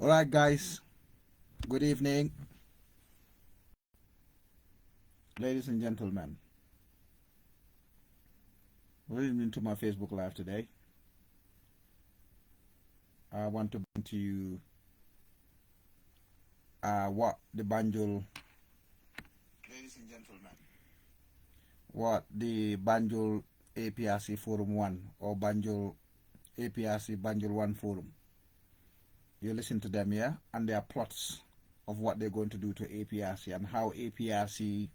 All right, guys. Good evening, ladies and gentlemen. Good evening to my Facebook Live today. I want to bring to you what the Banjul, ladies and gentlemen, what the Banjul APRC Forum 1 or Banjul APRC Banjul 1 Forum. You listen to them, yeah, and their plots of what they're going to do to APRC and how APRC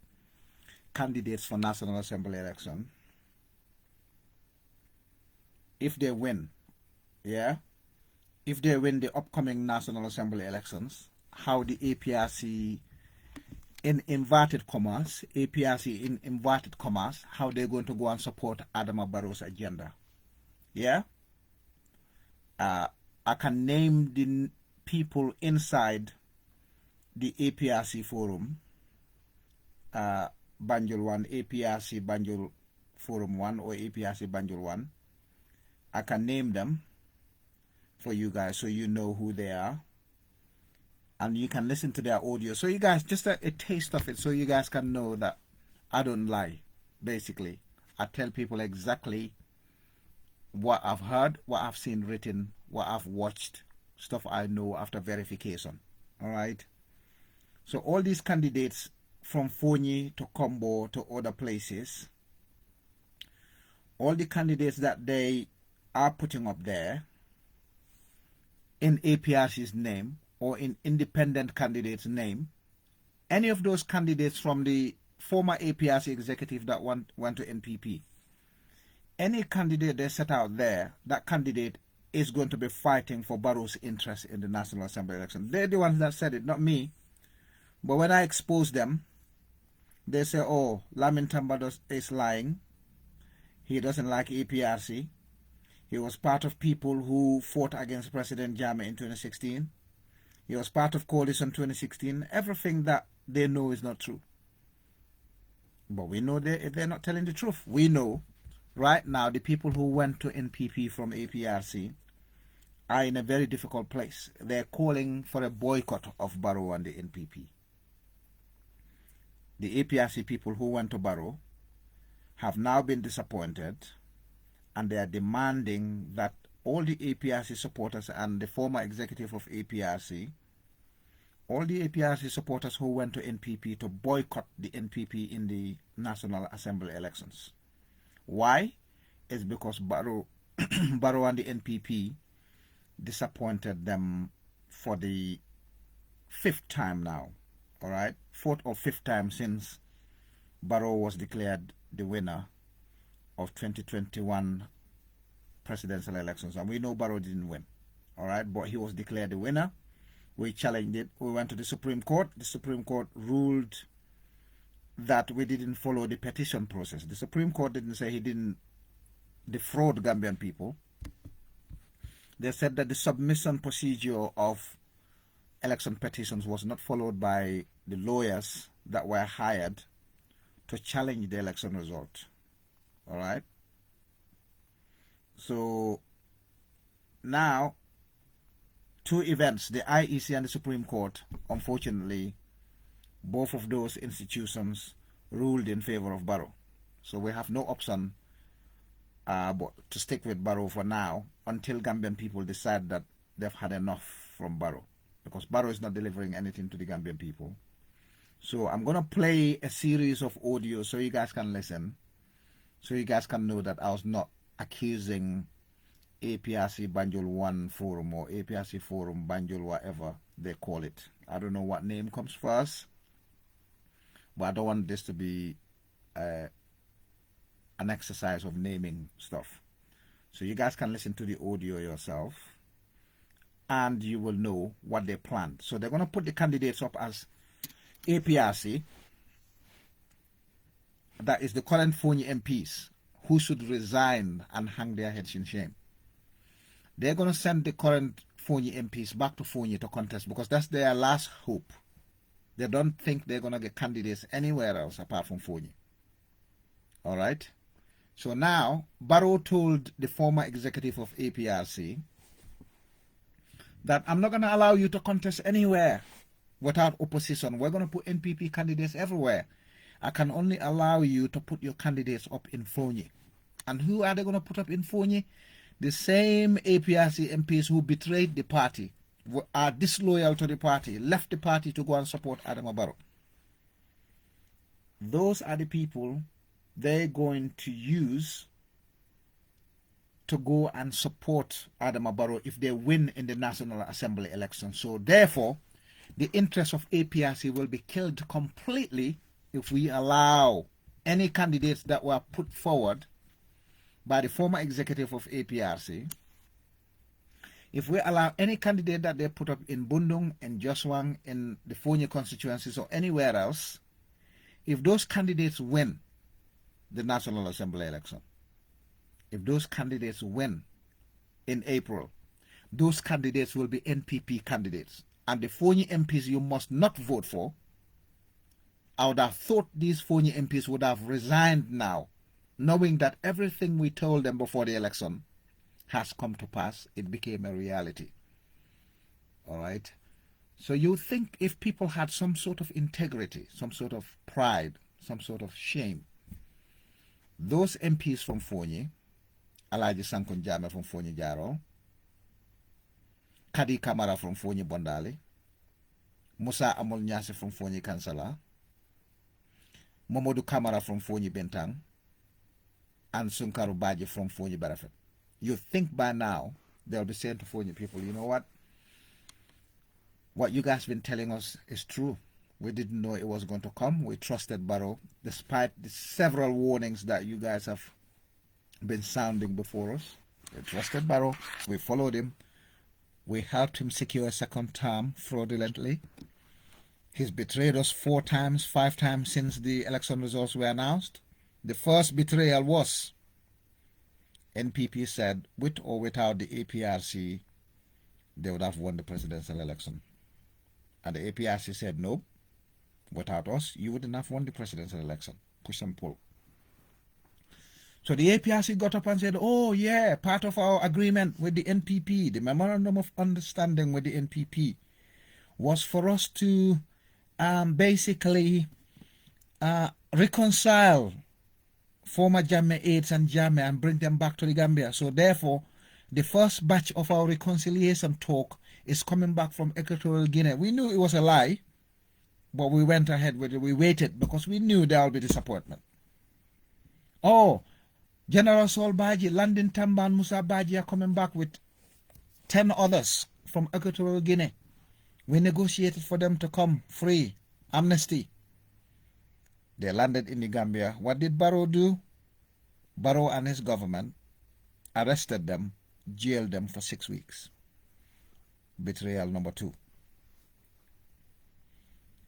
candidates for National Assembly election, if they win, yeah, if they win the upcoming National Assembly elections, how the APRC in inverted commas, how they're going to go and support Adama Barrow's agenda, yeah. I can name the people inside the APRC Forum, Banjul 1, APRC Banjul Forum 1 or APRC Banjul 1. I can name them for you guys so you know who they are. And you can listen to their audio. So you guys, just a taste of it so you guys can know that I don't lie, basically. I tell people exactly what I've heard, what I've seen written, what I've watched, stuff I know after verification. All right. So all these candidates from Phony to Combo to other places, all the candidates that they are putting up there in APRC's name or in independent candidates' name, any of those candidates from the former APRC executive that went to NPP, any candidate they set out there, that candidate is going to be fighting for Barrow's interest in the National Assembly election. They're the ones that said it, not me. But when I expose them, they say, oh, Lamin Tamba is lying. He doesn't like APRC. He was part of people who fought against President Jammeh in 2016. He was part of Coalition 2016. Everything that they know is not true. But we know they're not telling the truth. We know right now the people who went to NPP from APRC are in a very difficult place. They're calling for a boycott of Barrow and the NPP. The APRC people who went to Barrow have now been disappointed, and they are demanding that all the APRC supporters and the former executive of APRC, all the APRC supporters who went to NPP to boycott the NPP in the National Assembly elections. Why? It's because Barrow and the NPP disappointed them for the 5th time now. All right, 4th or 5th time since Barrow was declared the winner of 2021 presidential elections. And we know Barrow didn't win. All right, but he was declared the winner. We challenged it. We went to the Supreme Court. The Supreme Court ruled that we didn't follow the petition process. The Supreme Court didn't say he didn't defraud Gambian people. They said that the submission procedure of election petitions was not followed by the lawyers that were hired to challenge the election result. All right. So now, 2 events, the IEC and the Supreme Court, unfortunately, both of those institutions ruled in favor of Barrow. So we have no option but to stick with Barrow for now until Gambian people decide that they've had enough from Barrow, because Barrow is not delivering anything to the Gambian people. So I'm going to play a series of audio so you guys can listen, so you guys can know that I was not accusing APRC Banjul 1 Forum or APRC Forum Banjul, whatever they call it. I don't know what name comes first, but I don't want this to be an exercise of naming stuff. So you guys can listen to the audio yourself and you will know what they planned. So they're going to put the candidates up as APRC, that is the current Phony MPs who should resign and hang their heads in shame. They're going to send the current Phony MPs back to Phony to contest because that's their last hope. They don't think they're going to get candidates anywhere else apart from Phony. All right. So now, Barrow told the former executive of APRC that I'm not going to allow you to contest anywhere without opposition. We're going to put NPP candidates everywhere. I can only allow you to put your candidates up in Phony. And who are they going to put up in Phony? The same APRC MPs who betrayed the party, are disloyal to the party, left the party to go and support Adama Barrow. Those are the people they're going to use to go and support Adama Barrow if they win in the National Assembly election. So therefore, the interest of APRC will be killed completely if we allow any candidates that were put forward by the former executive of APRC, if we allow any candidate that they put up in Bundung, in Joswang, in the Phony constituencies or anywhere else, if those candidates win the National Assembly election, if those candidates win in April, those candidates will be NPP candidates. And the Phony MPs you must not vote for, I would have thought these Phony MPs would have resigned now, knowing that everything we told them before the election has come to pass. It became a reality. All right. So you think if people had some sort of integrity, some sort of pride, some sort of shame, those MPs from Phony, Alaji Sankon Jame from Phony Jaro, Kadi Kamara from Phony Bondali, Musa Amol Nyase from Phony Kansala, Momodu Kamara from Phony Bentang, and Sunkaru Baji from Phony Barafet. You think by now they'll be saying to Phony people, you know what? What you guys been telling us is true. We didn't know it was going to come. We trusted Barrow, despite the several warnings that you guys have been sounding before us. We trusted Barrow. We followed him. We helped him secure a second term fraudulently. He's betrayed us 4 times, 5 times since the election results were announced. The first betrayal was NPP said, with or without the APRC, they would have won the presidential election. And the APRC said, no, without us, you wouldn't have won the presidential election. Push and pull. So the APRC got up and said, oh yeah, part of our agreement with the NPP, the Memorandum of Understanding with the NPP, was for us to basically reconcile former Jammeh aides and Jammeh and bring them back to the Gambia. So therefore, the first batch of our reconciliation talk is coming back from Equatorial Guinea. We knew it was a lie, but we went ahead with it. We waited because we knew there would be disappointment. Oh, General Saul Baji, Landin Tamba and Musa Baji are coming back with 10 others from Equatorial Guinea. We negotiated for them to come free, amnesty. They landed in the Gambia. What did Barrow do? Barrow and his government arrested them, jailed them for 6 weeks. Betrayal number 2.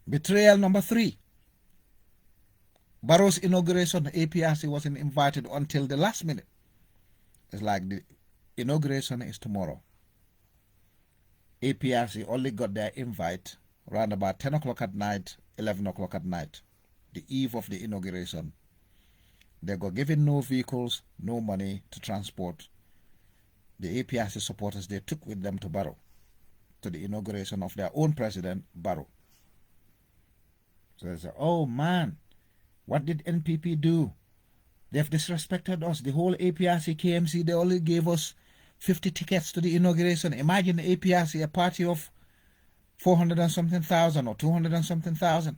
Betrayal number 3. Barrow's inauguration, APRC wasn't invited until the last minute. It's like the inauguration is tomorrow. APRC only got their invite around about 10 o'clock at night, 11 o'clock at night, the eve of the inauguration. They got given no vehicles, no money to transport the APRC supporters they took with them to Barrow, to the inauguration of their own president, Barrow. So they said, oh man, what did NPP do? They've disrespected us. The whole APRC, KMC, they only gave us 50 tickets to the inauguration. Imagine the APRC, a party of 400 and something thousand or 200 and something thousand.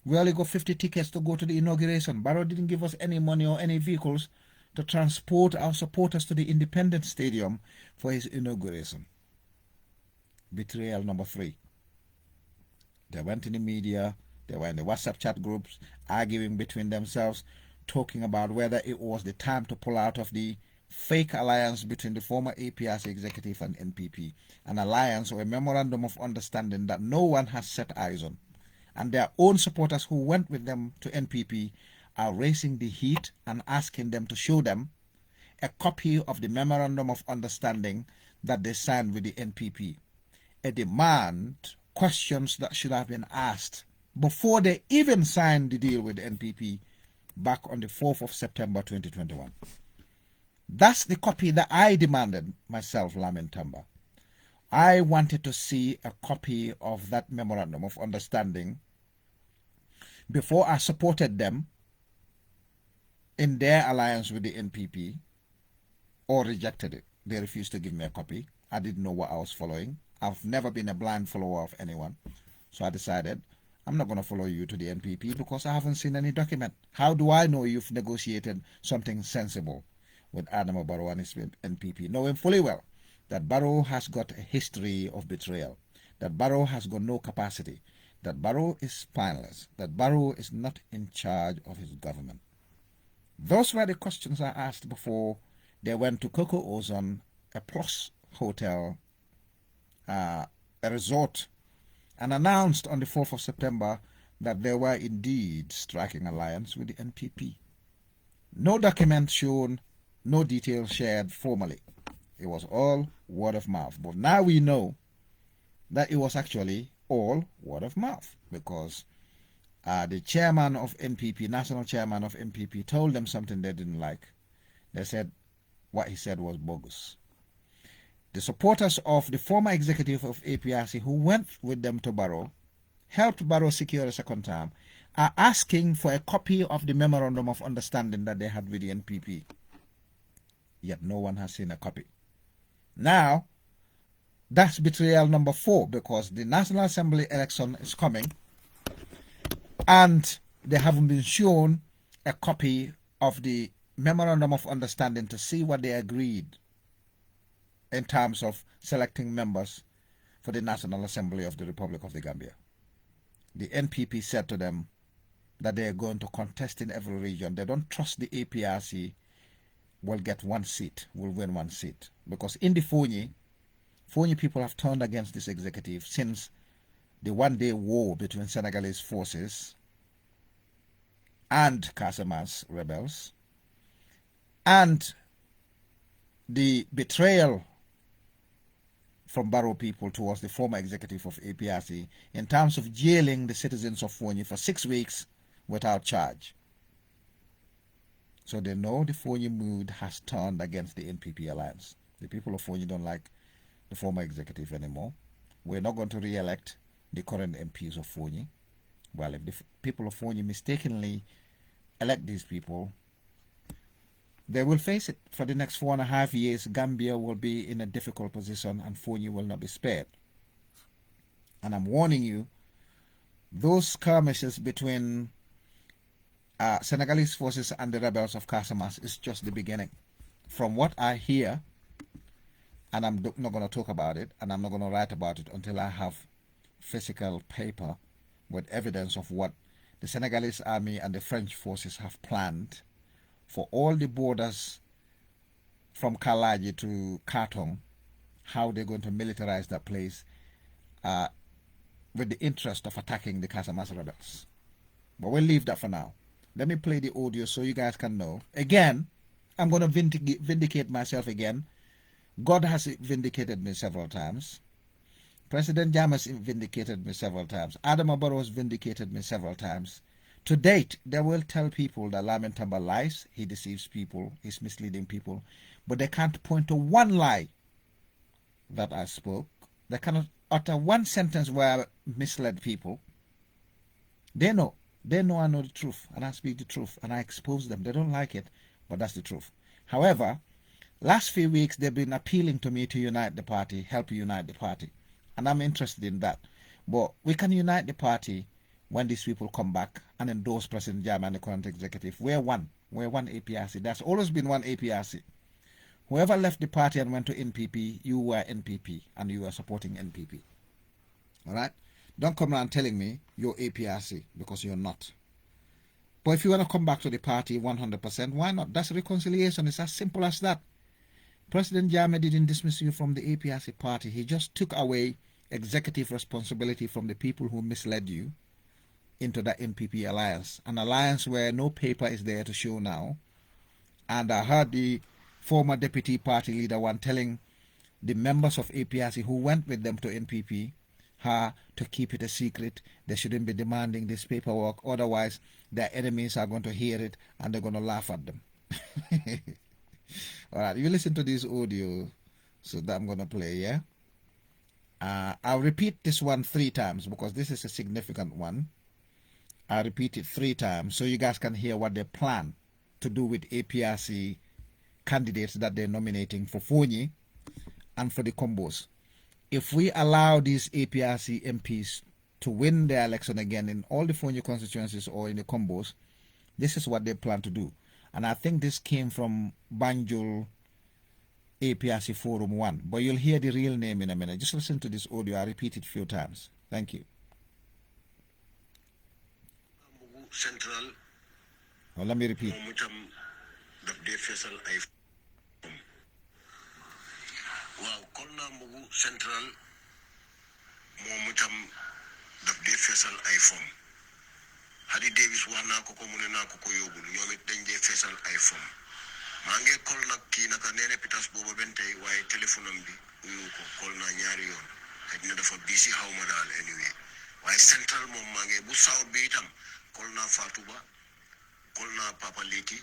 We only got 50 tickets to go to the inauguration. Barrow didn't give us any money or any vehicles to transport our supporters to the Independence Stadium for his inauguration. Betrayal number 3. They went in the media, they were in the WhatsApp chat groups, arguing between themselves, talking about whether it was the time to pull out of the fake alliance between the former APRC executive and NPP, an alliance or a memorandum of understanding that no one has set eyes on. And their own supporters who went with them to NPP are raising the heat and asking them to show them a copy of the memorandum of understanding that they signed with the NPP. A demand, questions that should have been asked before they even signed the deal with the NPP back on the 4th of September 2021. That's the copy that I demanded myself, Lamin Tamba. I wanted to see a copy of that memorandum of understanding before I supported them in their alliance with the NPP or rejected it. They refused to give me a copy. I didn't know what I was following. I've never been a blind follower of anyone. So I decided I'm not going to follow you to the NPP because I haven't seen any document. How do I know you've negotiated something sensible with Adama Barrow and his NPP, knowing fully well that Barrow has got a history of betrayal, that Barrow has got no capacity, that Barrow is spineless, that Barrow is not in charge of his government? Those were the questions I asked before they went to Coco Ozone, a plus hotel, a resort, and announced on the 4th of September that they were indeed striking alliance with the NPP. No document shown, no details shared formally. It was all word of mouth. But now we know that it was actually all word of mouth, because the chairman of NPP, national chairman of NPP, told them something they didn't like. They said what he said was bogus. The supporters of the former executive of APRC who went with them to Barrow, helped Barrow secure a second term, are asking for a copy of the memorandum of understanding that they had with the NPP. Yet no one has seen a copy. Now, that's betrayal number 4, because the National Assembly election is coming and they haven't been shown a copy of the memorandum of understanding to see what they agreed in terms of selecting members for the National Assembly of the Republic of the Gambia. The NPP said to them that they are going to contest in every region. They don't trust the APRC will get 1 seat, will win 1 seat. Because in the Phony people have turned against this executive since the one-day war between Senegalese forces and Casamance rebels, and the betrayal from Barrow people towards the former executive of APRC in terms of jailing the citizens of Phony for 6 weeks without charge. So they know the Phony mood has turned against the NPP alliance. The people of Phony don't like the former executive anymore. We're not going to re-elect the current MPs of Phony. Well, if the people of Phony mistakenly elect these people, they will face it. For the next 4.5 years, Gambia will be in a difficult position and Phony will not be spared. And I'm warning you, those skirmishes between Senegalese forces and the rebels of Casamance is just the beginning. From what I hear, and I'm not going to talk about it, and I'm not going to write about it until I have physical paper with evidence of what the Senegalese army and the French forces have planned for all the borders from Kalaji to Kartong, how they're going to militarize that place with the interest of attacking the Casamance rebels. But we'll leave that for now. Let me play the audio so you guys can know. Again, I'm going to vindicate myself again. God has vindicated me several times. President Jammeh has vindicated me several times. Adama Barrow has vindicated me several times. To date, they will tell people that Lamin Tamba lies, he deceives people, he's misleading people, but they can't point to one lie that I spoke. They cannot utter one sentence where I misled people. They know I know the truth, and I speak the truth, and I expose them. They don't like it, but that's the truth. However, last few weeks they've been appealing to me to unite the party, help unite the party, and I'm interested in that. But we can unite the party when these people come back and endorse President Jammeh and the current executive. We're one APRC. There's always been one APRC. Whoever left the party and went to NPP, you were NPP and you were supporting NPP. All right? Don't come around telling me you're APRC, because you're not. But if you want to come back to the party 100%, why not? That's reconciliation. It's as simple as that. President Jammeh didn't dismiss you from the APRC party. He just took away executive responsibility from the people who misled you into the NPP alliance, an alliance where no paper is there to show now. And I heard the former deputy party leader one telling the members of APRC who went with them to NPP to keep it a secret. They shouldn't be demanding this paperwork, otherwise their enemies are going to hear it and they're going to laugh at them. All right, you listen to this audio so that I'm going to play, yeah? I'll repeat this one 3 times because this is a significant one. I'll repeat it 3 times so you guys can hear what they plan to do with APRC candidates that they're nominating for Phony and for the combos. If we allow these APRC MPs to win the election again in all the Phony constituencies or in the combos, this is what they plan to do. And I think this came from Banjul APRC Forum 1. But you'll hear the real name in a minute. Just listen to this audio. I repeat it a few times. Thank you. Central. Oh, let me repeat. Wow, kolna mugu central momutam daf de fessal ay fom Hadi Davis wax na ko mu ne na ko yobul ñomit dañ de fessal ay fom ma nge kol nak ki naka nene pitas bobo ben tay waye telephone am bi uyu ko kol na ñaari yoon xej na dafa busy xawma dal anyway waye central mom ma nge bu saw bi itam kol na Fatouba kol na Papa Leti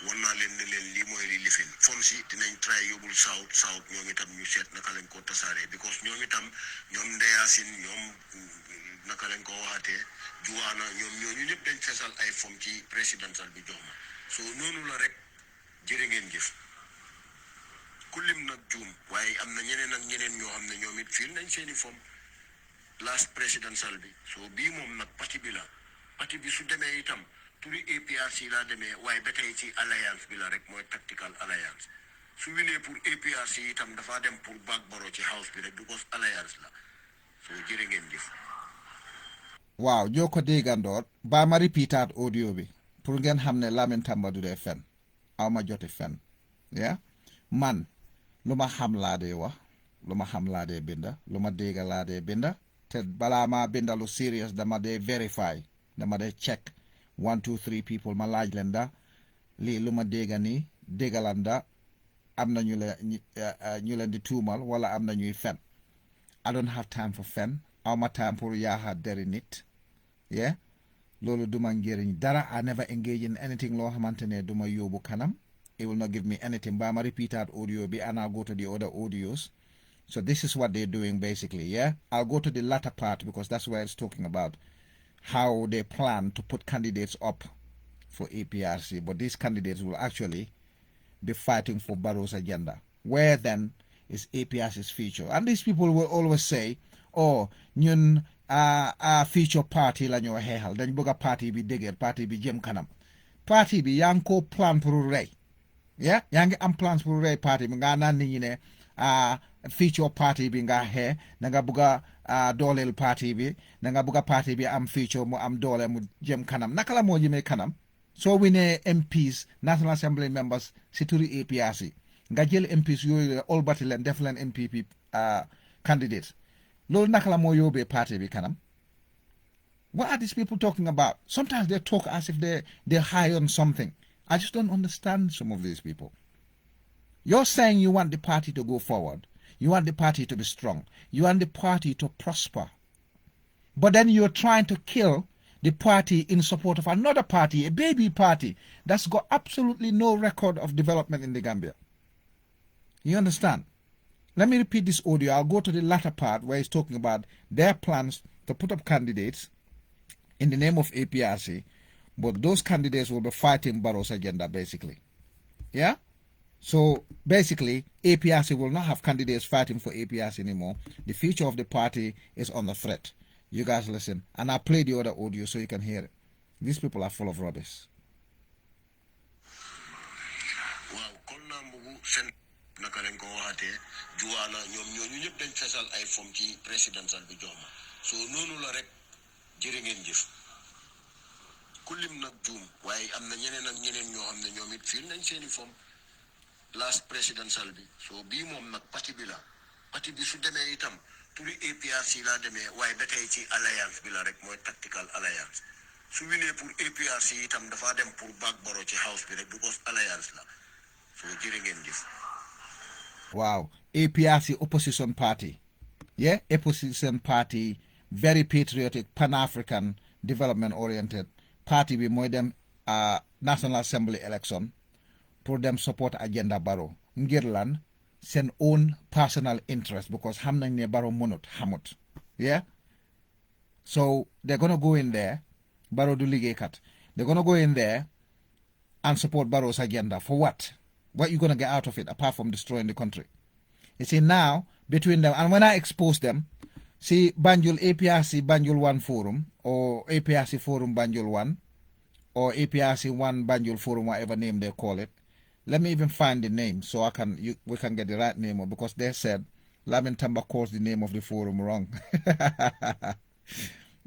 wonna len ne len li moy li lifin fom si dinañ try yobul south ñom itam ñu set naka lañ ko tassare because ñom itam ñom ndeyasin ñom naka lañ ko waxate juwana ñom ñoñu ñep dañ fessal ay fom ci presidential bi joxma so nonu la rek jere ngeen jëf kulim nak joom waye amna ñeneen ak ñeneen ñoo xamne ñoom it fil nañ seeni fom last presidential bi so bi mom nak parti bi la parti bi su démé itam turi APRC la démé waye batay ci alliance bi la rek moy tactical alliance su winé pour APRC itam dafa dem pour back Barrow ci house bi rek because alliance la so jere ngeen jëf. Wow, joko dégandor ba ma repeatat audio bi pour ngeen xamné Lamin Tamba du dé fen awma joti fen yeah man luma xam la dé wax luma xam la dé binda luma déga la dé binda te bala ma binda lu serious dama dé verify dama dé check 1 2 3 people ma laaj leen da lii lu ma dégga ni déggalanda am na ñu leen di tuumal wala am na ñuy fen. I don't have time for fen awma time pour yaaxa deri nit yeah loolu duma njëriñ dara. I never engage in anything loo xamante ne duma yóbbu kanam. It will not give me anything. But I'm repeat that audio and I'll go to the other audios. So this is what they're doing basically, yeah? I'll go to the latter part because that's where it's talking about how they plan to put candidates up for APRC. But these candidates will actually be fighting for Barrow's agenda. Where then is APRC's future? And these people will always say, oh, ñun future party la ñoo xeexal dañ bëgg a party bi dëgër party bi jëm kanam. Party bi yaa ngi ko plan pour rey. Yeah, yaa ngi am plans pour rey party bi nga naan nit ñi ne future party bi nga xee na nga bëgg a dooleel party bi na nga bëgg a party bi am future mu am doole mu jëm kanam naka la moo jëmee kanam soo winee MPs National Assembly members si turi APRC nga jël MPs yooyu olbati leen def leen MPP candidates loolu naka la moo yóbbee party bi kanam. What are these people talking about? Sometimes they talk as if they're high on something. I just don't understand some of these people. You're saying you want the party to go forward. You want the party to be strong. You want the party to prosper. But then you're trying to kill the party in support of another party, a baby party, that's got absolutely no record of development in the Gambia. You understand? Let me repeat this audio. I'll go to the latter part where he's talking about their plans to put up candidates in the name of APRC, but those candidates will be fighting Barrow's agenda, basically. Yeah? So, basically, APRC will not have candidates fighting for APRC anymore. The future of the party is under threat. You guys listen. And I'll play the other audio so you can hear it. These people are full of rubbish. So nonu la rek jere ngeen jëf kulim nak joom waye amna ñeneen ak ñeneen ñoo xamne ñoom it fil nañ seeni fom last presidential bi so bi mom nak parti bi la parti bi su démé itam turi APRC la démé waye batay ci alliance bi la rek moy tactical alliance su winé pour APRC itam dafa dem pour back Barrow ci house bi rek because alliance la so jere ngeen jëf. Wow, APRC opposition party. Yeah, opposition party, very patriotic, Pan-African, development-oriented party bi mooy dem National Assembly election pour dem support agenda Barrow ngir lan seen own personal interest because xam nañ ne Barrow mënut xamut. Yeah? So they're going to go in there, Barrow du liggéeykat. They're going to go in there and support Barrow's agenda. For what? What are you going to get out of it apart from destroying the country? You see, now, between them, and when I expose them, see Banjul APRC Banjul 1 Forum, or APRC Forum Banjul 1, or APRC 1 Banjul Forum, whatever name they call it. Let me even find the name so we can get the right name, because they said Lamin Tamba calls the name of the forum wrong.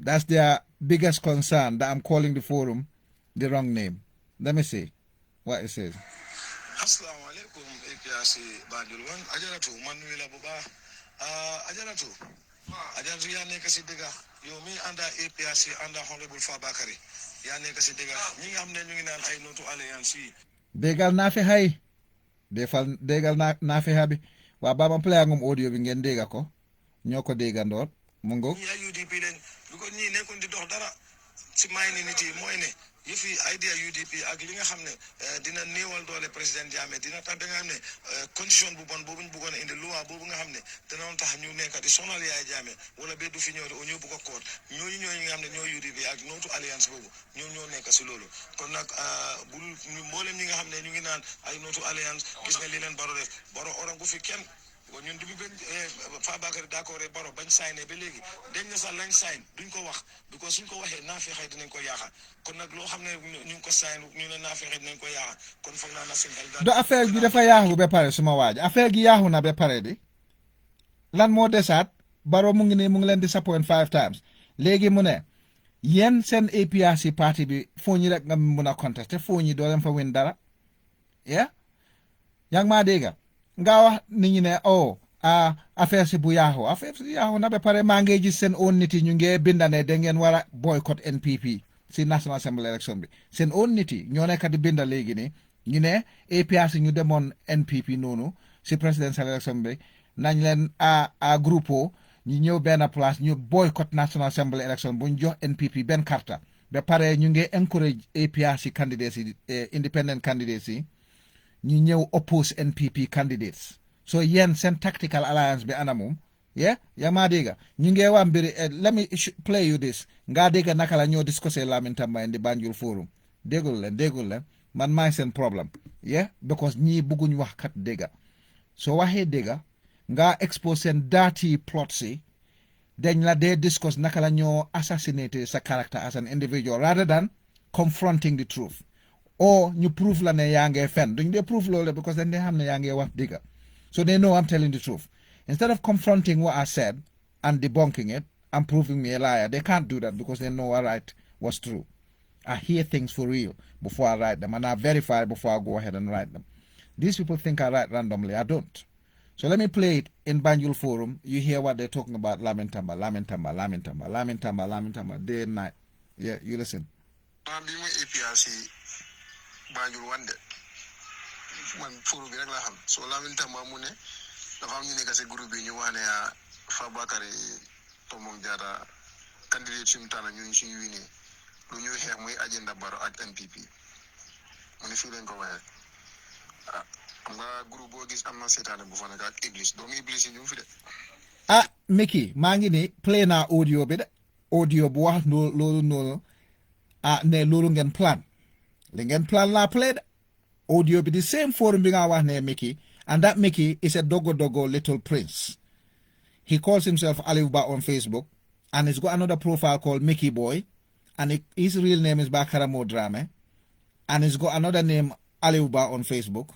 That's their biggest concern, that I'm calling the forum the wrong name. Let me see what it says. Assalamu alaikum, APRC Banjul 1. Ajaratu, Manuela Buba. Ajaratu ya neka si diga. Yo mi under APRC, under Honorable Fabakari. Ya neka si diga. Ñi am ne ñu ngi naan ay notu alliance yi. Degal na fi hay. Defal degal na fi habi. Wa baba play ngum audio bi ngeen dega ko. Ñoko degandor. Mu ngo. Ya UDP len ko ñi nekkon di dox dara ci mayni nit yi moy ne yëfi idea UDP ak li nga xam ne dina néewal doole président Jammeh dina tax da nga xam ne condition bu bon boobu ñu bëggoon a indi loi boobu nga xam ne danoon tax ñu nekk di sonal yaay Jammeh wala ba du fi ñëw o ñëw bu ko koot ñooñu nga xam ne ñoo UDP ak nootu alliance boobu ñoo nekk si loolu kon nag bul mboolem ñi nga xam ne ñu ngi naan ay nootu alliance gis nga li leen Barrow def Barrow orang bu fi kenn ñun du ben Fabakary d'accord Barrow bañ signé ba léegi dañ na sax lañ sign duñ ko wax because suñ ko waxee naa fexe dinañ ko yaaxa kon nag loo xam ne ñu ngi ko sign ñu ne naa fexe dinañ ko yaaxa kon foog naa na seen xel do affaire bi dafa yaaxu ba pare suma waaj affaire gi yaaxu na ba pare di lan moo desaat Barrow mu ngi leen disappoint 5 times léegi mu ne yéen seen APRC parti bi foo ñi rek nga mun a contester foo ñi doo leen fa win dara yaa ngi maa dégga nga wax nit ñi ne affaire si bu yaaxu na ba pare maa ngi gis seen own nit yi ñu ngi binda ne da ngeen war a boycott NPP si National Assembly election bi seen own nit yi ñoo nekk di binda léegi ni ñu ne APRC ñu demoon NPP noonu si presidential election bi nañ leen a groupe ñu ñëw benn place ñu boycott National Assembly election bu ñu jox NPP benn karta ba pare ñu ngi encourage APRC candidates yi independent candidates yi ñu ñëw oppose NPP candidates so yéen seen tactical alliance bi anamum yaa maa dégga ñu ngi waa mbiri let me play you this nga dégga naka la ñoo discussé Lamin Tamba indi Banjul Forum déggul leen man maay seen problème because ñii bëgguñ wax kat dégga soo waxee dégga nga expose seen dirty plot si dañ la dee discuss naka la ñoo assassinate sa character as an individual rather than confronting the truth or ñu prove la ne yaa ngee fen duñ dee prove loolu because dañ dee xam ne yaa ngee wax dëgga so they know I'm telling the truth instead of confronting what I said and debunking it and proving me a liar they can't do that because they know what I write was true. I hear things for real before I write them and I verify before I go ahead and write them. These people think I write randomly. I don't. So let me play it in Banjul Forum. You hear what they're talking about. Lamin Tamba day and night. Yeah, you listen. Banjul wande man forum bi rek la xam so Lamin Tamba mu ne dafa am ñu nekk ci groupe bi ñu wax ne Fabakary Tombong Jatta candidate ci mtana ñu ci winé lu ñu xex muy agenda Barrow ak NPP mu ne fi leen ko waxe nga groupe bo gis am na sétane bu fa nekk ak Iblis doomu Iblis ñu fi de Mickey maa ngi ni play na audio bi de audio bu wax loolu noonu ne loolu ngeen plan li ngeen plan la play audio be the same forum being our name Mickey, and that Mickey is a dogo little prince. He calls himself Aliuba on Facebook, and he's got another profile called Mickey Boy, and his real name is Bakaramo Drame, and he's got another name Aliuba on Facebook.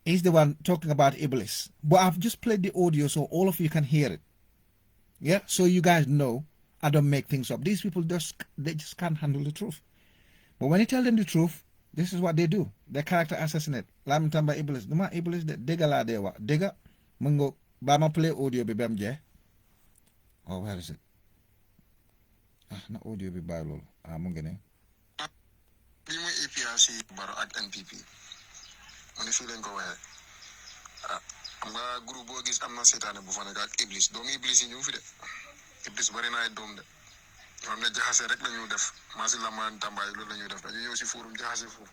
He's the one talking about Iblis. But I've just played the audio so all of you can hear it. Yeah, so you guys know I don't make things up. These people they just can't handle the truth. But when you tell them the truth, this is what they do. They character assassinate. Lamin Tamba Iblis. Duma Iblis de dega la dewa. Dega mungo bama play audio bi bam je. Oh, where is it? Na audio bi bay lol. Mungi ne. Li moy APRC Barrow ak NPP. Moni fi len ko waxe. Nga groupe bo gis amna sétane bu fa nek ak Iblis. Doomu Iblis ñu fi de. Iblis bari na ay doom de. ñoom ne jaxase rek lañu def masi Lamin Tamba yi loolu lañu def dañu ñëw si forum jaxase foofu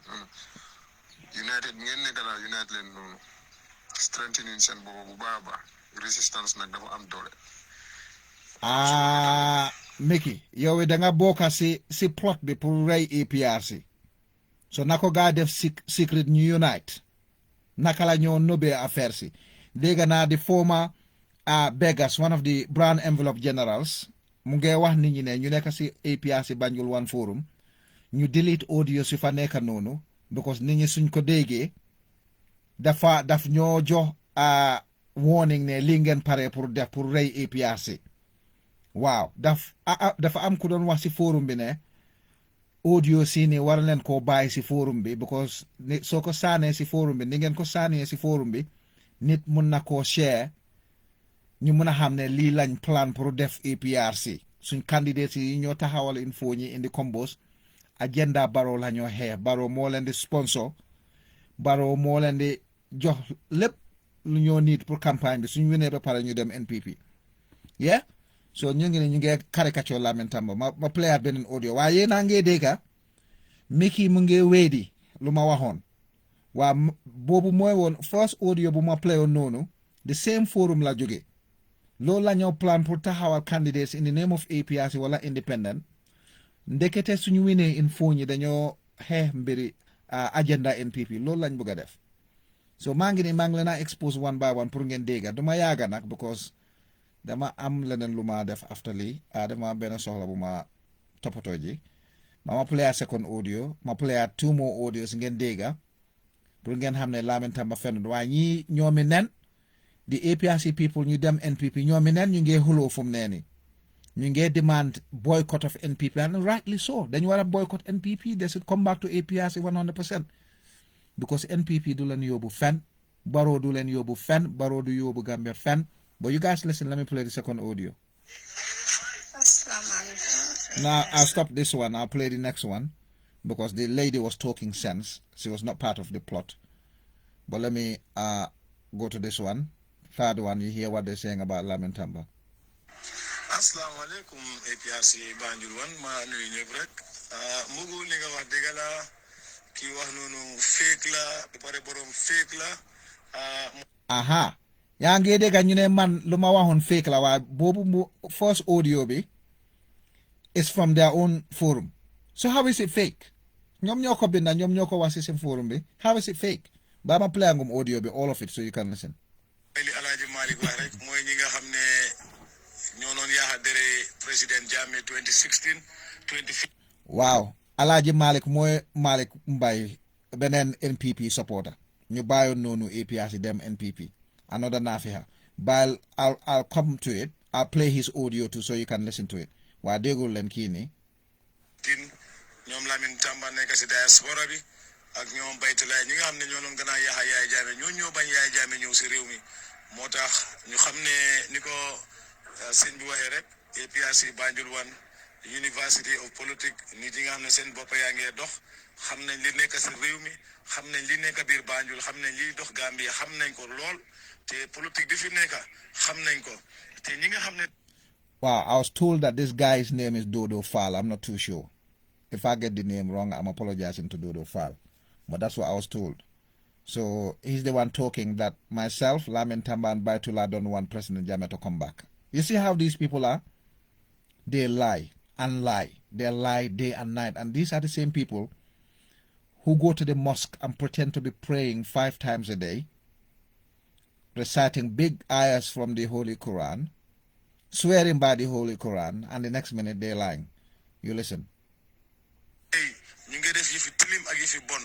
united ngeen nekk daal united leen noonu strengthening seen boobu bu baax a baax resistance nag dafa am doole. Mickey yow da nga bokk si plot bi pour rey APRC so nako gaa def secret ñu unite naka la ñoo nobee affaire si dégg naa di former beggars one of the brown envelope generals mu ngi wax nit ñi ne ñu nekk si APRC Banjul One Forum ñu delete audio si fa nekk noonu because nit ñi suñ ko déggee daf ñoo jox warning ne li ngeen pare pour def pour rey APRC waaw dafa am ku doon wax si forum bi ne audio si ni war leen koo bàyyi si forum bi because soo ko saanee si forum bi ni ngeen ko saanee si forum bi nit mun na koo share ñu mun a xam ne lii lañ plan pour def APRC suñ candidates yi ñoo taxawal in foo ñi indi combos agenda Barrow la ñoo xeex Barrow moo leen di sponsor Barrow moo leen di jox lépp lu ñoo niit pour campagne bi suñ winee ba pare ñu dem NPP yeah so ñu ngi caricature Lamin Tamba ma playaat beneen audio waaye yéen a ngi dégga Mickey mu ngi weedi lu ma waxoon waa boobu mooy woon first audio bu ma playoon noonu the same forum la jóge loolu la ñoo plan pour taxawal candidates in the name of APRC wala independent ndekete suñu winee in foo ñi dañoo xeex mbiri agenda NPP loolu lañ bëgg a def so maa ngi leen a expose one by one pour ngeen dégga duma yaaga nag because dama am leneen lu ma def after lii dama benn soxla bu ma toppatoo ji ma play second audio ma play two more audios ngeen dégga pour ngeen xam ne Lamin Tamba fenn waaye ñii ñoomi nen di APRC people ñu dem NPP ñoomi nen ñu ngi xuloo fu mu nee ni ñu ngi demand boycott of NPP and rightly so dañu war a boycott NPP they should come back to APRC 100% because NPP du leen yóbbu fenn Barrow du leen yóbbu fenn Barrow du yóbbu Gambia fenn. But you guys listen, let me play the second audio. Now, I'll stop this one. I'll play the next one because the lady was talking sense. She was not part of the plot. But let me go to this one. Third one, you hear what they're saying about Lamin Tamba. Assalamu alaikum APRC Banjul One ma nuyu ñëpp rek mugu li nga wax dëgg la kii wax noonu fake la ba pare borom fake la aha yaa ngi dégg ñu ne man lu ma waxoon fake la waaye boobu first audio bi is from their own forum so how is it fake ñoom ñoo ko binda ñoom ñoo ko wax si seen forum bi how is it fake ba ma play ngum audio bi all of it so you can listen li Alaaji Malik wax rek mooy ñi nga xam ne ñoo noon yaaxa dere président Jammeh 2016 2015 waaw Alaaji Malik mooy Malik Mbay beneen NPP supporter ñu bàyyoon noonu APRC dem NPP another nafiha but I'll come to it. I'll play his audio too so you can listen to it waa déggul leen kii ni ñoom Lamin Tamba nekk si diaspora bi ak ñoom baytulaay ñi nga xam ne ñoo doon gën a yaxa Yaay Jammeh ñoo bañ Yaay Jammeh ñëw si réew mi moo tax ñu xam ne ni ko sëñ bi waxee rek APRC Banjul One University of Politics nit yi nga xam ne seen bopp yaa ngee dox xam nañ li nekk si réew mi xam nañ li nekk biir Banjul xam nañ li dox Gambia xam nañ ko lool te politique bi fi nekk xam nañ ko te ñi nga xam ne wow I was told that this guy's name is Dodo Fall. I'm not too sure if I get the name wrong I'm apologizing to Dodo Fall but that's what I was told so he's the one talking that myself Lamin Tamba and Baitullah don't want President Jammeh to come back. You see how these people are? They lie and lie. They lie day and night. And these are the same people who go to the mosque and pretend to be praying 5 times a day, reciting big ayahs from the Holy Quran, swearing by the Holy Quran, and the next minute they're lying. You listen. ñu ngi def yëfi tilim ak yëfi bon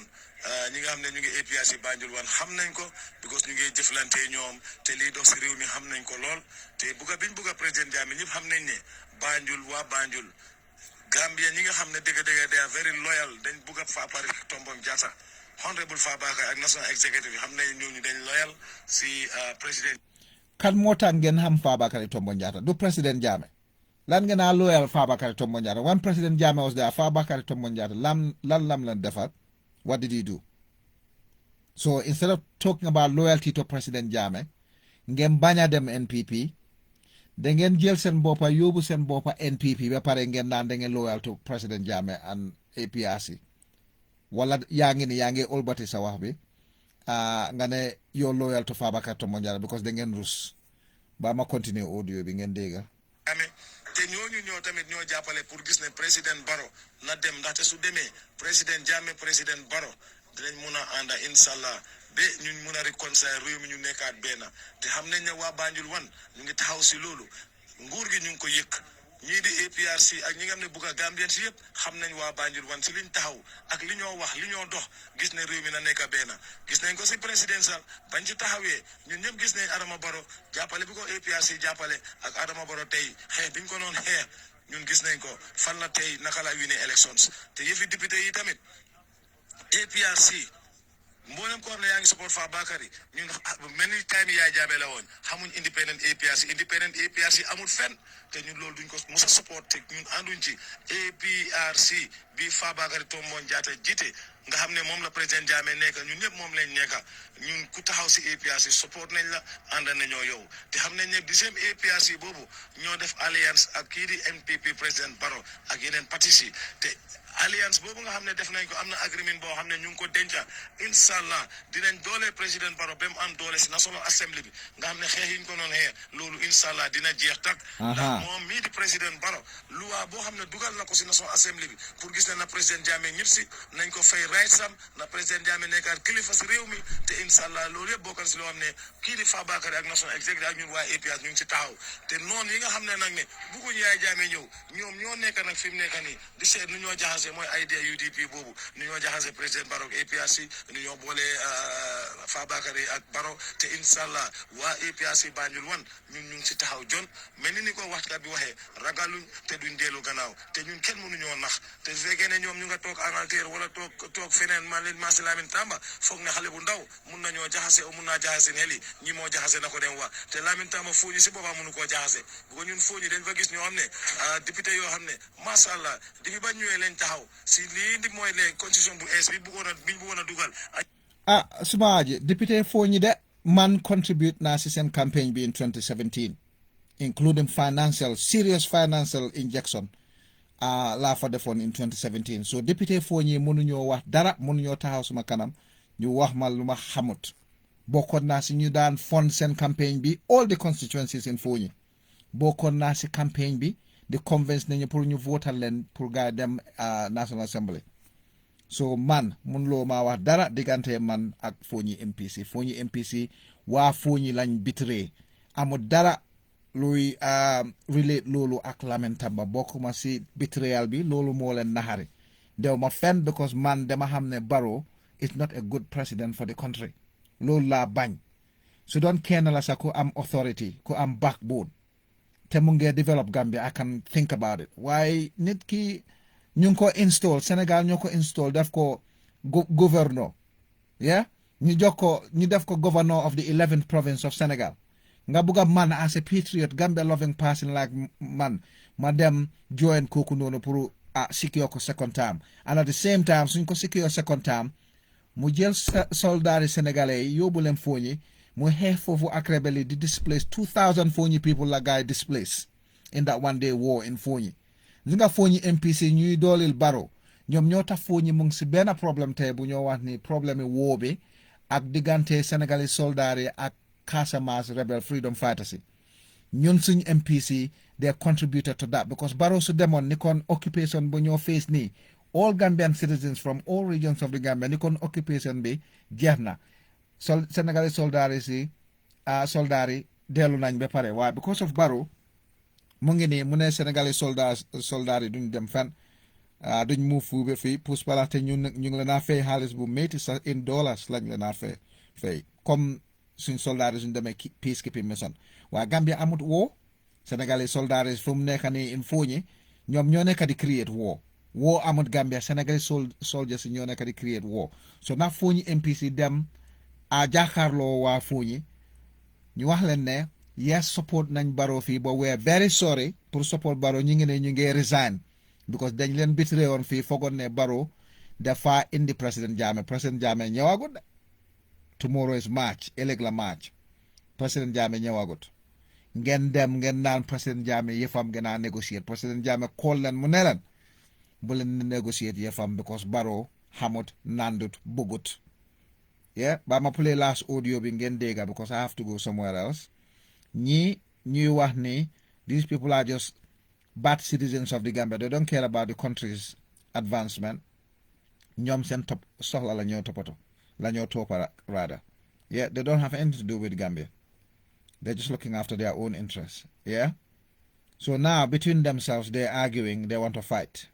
ñi nga xam ne ñu ngi APRC Banjul One xam nañ ko because ñu ngi jëflante ñoom te lii dox si réew mi xam nañ ko lool te biñ bugga président Jammeh ñëpp xam nañ ne Banjul waa Banjul Gambia ñi nga xam ne dëgg-dëgg they are very loyal dañ bugga Fapal Tombong Jatta honorable Fabakary ak national executive xam nañ ñooñu dañ loyal si président kan moo tax ngeen xam Fabakary Tombong Jatta du président Jammeh lan ngeen a loyal Fabakary Tombong Jatta when President Jammeh was there Fabakary Tombong Jatta lan defar what did he do? So instead of talking about loyalty to President Jammeh ngeen baña dem NPP da ngeen jël seen boppa yóbbu seen boppa NPP ba pare ngeen naan da ngeen loyal to President Jammeh and APRC wala yaa ngi olbati sa wax bi nga ne you're loyal to Fabakary Tombong Jatta because da ngeen rus ba ma continuer audio bi ngeen dégga te ñoo tamit ñoo jàppale pour gis ne président Barrow na dem ndaxte su demee président Jammeh président Barrow dinañ mun a ànda inshallah ba ñun mun a réconcilier réew mi ñu nekkaat benn te xam nañ ne waa Banjul wan ñu ngi taxaw si loolu nguur gi ñu ngi ko yëkk ñii di APRC ak ñi nga xam ne bugg a Gambien si yëpp xam nañ waa Banjul wan si liñ taxaw ak li ñoo wax li ñoo dox gis ne réew mi na nekk benn gis nañ ko si présidential bañ ci taxawee ñun ñëpp gis nañ Adama Barrow jàppale bi ko APRC jàppale ak Adama Barrow tey xeex biñ ko noon xeex ñun gis nañ ko fan la tey naka la wine elections te yëfi député yi tamit APRC mboolem ko xam ne yaa ngi support Fabakary ñun mel ni time yaay jaame la woon xamuñ independent APRC amul fenn te ñun loolu duñ ko mos a support te ñun ànduñ ci APRC bi Fabakary Tombong Jatta jiite nga xam ne moom la président Jammeh nekk ñun ñëpp moom lañ nekk ñun ku taxaw si APRC support nañ la ànd nañoo yow te xam nañ ne di seen APRC boobu ñoo def alliance ak kii di NPP président Barrow ak yeneen partis yi te alliance boobu nga xam ne def nañ ko am na agreement boo xam ne ñu ngi ko denca inshallah dinañ doole président Barrow ba mu am doole si National Assembly bi nga xam ne xeex yi ñu ko noonu xeex loolu inshallah dina jeex tak ndax moom mii di président Barrow loi boo xam ne dugal na ko si National Assembly bi pour gis ne na président Jammeh ñëpp si nañ ko fay rights am na président Jammeh nekkaat kilifa si réew mi te inshallah loolu yëpp bokkan si loo xam ne kii di Fabakary ak National Executive ak ñun waa APRC ñu ngi si taxaw te noonu yi nga xam ne nag ne bugguñu yaay Jammeh ñëw ñoom ñoo nekk nag fi mu nekk nii di seet nu ñoo jaxase mooy idea UDP boobu nu ñoo jaxase président Barrow ak APRC nu ñoo boole Fabakary ak Barrow te inshallah waa APRC Banjul wan ñun ñu ngi si taxaw jon mel ni ko waxkat bi waxee ragaluñ te duñ dellu gannaaw te ñun kenn mënuñoo nax te su fekkee ne ñoom ñu nga toog Angleterre wala toog feneen ma leen Massi Lamin Tamba foog ne xale bu ndaw mun nañoo jaxase o mun naa jaxase xel yi ñi moo jaxase na ko dem wax te Lamin Tamba Phony si boppam mënu koo jaxase bu ko ñun Phony dañ fa gis ñoo xam ne député yoo xam ne macha allah depuis ba ñëwee lañ taxaw si lii di mooy les constitution bu ees biñ bëggoon a dugal suma aji député Phony de man contribute naa si seen campaign bi in 2017 including serious financial injection laa fa defoon in 2017 so député Phony mënuñoo wax dara mënuñoo taxaw suma kanam ñu wax ma lu ma xamut bokkoon naa si ñu daan fund seen campaign bi all the constituencies in Phony bokkoon naa si campaign bi di convince nañu pour ñu votal leen pour gars dem National Assembly so man mënuloo maa wax dara diggante man ak Phony MPC waa Phony lañ betray amul dara luy relate loolu ak Lamin Tamba bokkuma si betrayal bi loolu moo leen naxari dew ma fenn because man dama xam ne Barrow is not a good president for the country loolu laa bañ su doon kenn la sax ku am authority ku am backbone te mu ngi develop Gambia I can think about it waaye nit ki ñu ngi ko install Sénégal ñoo ko install def ko gouverneur ñu def ko governor of the 11th province of Sénégal nga bugg a man as a patriot Gambia loving person like man ma dem join kooku noonu pour secure ko second term and at the same time suñ ko secure second term mu jël soldats sénégalais yi yóbbu leen Phony mu xeex foofu ak rebelle yi di displace 2000 Phony people la guy displace in that one day war in Phony li nga Phony MPC ñuy doolil Barrow ñoom ñoo tax Phony mu ngi si benn problème tey bu ñoo wax ni problème yi woo bi ak diggante sénégalais soldats yi ak Casamance rebel freedom fighters yi ñun suñ MPC they contributed to that because Barrow su demoon ni kon occupation bu ñoo face nii all Gambian citizens from all regions of the Gambia ni kon occupation bi jeex na sénégalais soldats yi dellu nañ ba pare waaye because of Barrow mu ngi nii mu ne sénégalais soldats yi duñ dem fenn duñ move fu ba fii pousse pala te ñu ngi leen a fay xaalis bu métti sax in dollars lañ leen a fay comme suñ soldats yi suñ demee peacekeeping mission waaye Gambia amut woo sénégalais soldats yi fu mu nekk nii in Phony ñoom ñoo nekk di create woo amut Gambia sénégalais soldiers yi ñoo nekk di create woo so na Phony MPC dem jàkkaarloo waa Phony ñu wax leen ne yes support nañ Barrow fii but we are very sorry pour support Barrow ñu ngi resign because dañ leen betray woon fii foogoon ne Barrow dafa indi président Jammeh ñëwagut tomorrow is March ëllëg la March président Jammeh ñëwagut ngeen dem ngeen naan président Jammeh yëfam ngeen a négocier président Jammeh call leen mu ne leen bu leen négocier yëfam because Barrow xamut nandut bugut Yeah, but I'm play last audio bingen dega because I have to go somewhere else. Ni wahni, these people are just bad citizens of the Gambia. They don't care about the country's advancement. Nyom sen top sohla la nyo topato. La nyo topa rather. Yeah, they don't have anything to do with Gambia. They're just looking after their own interests. Yeah? So now between themselves they're arguing, they want to fight.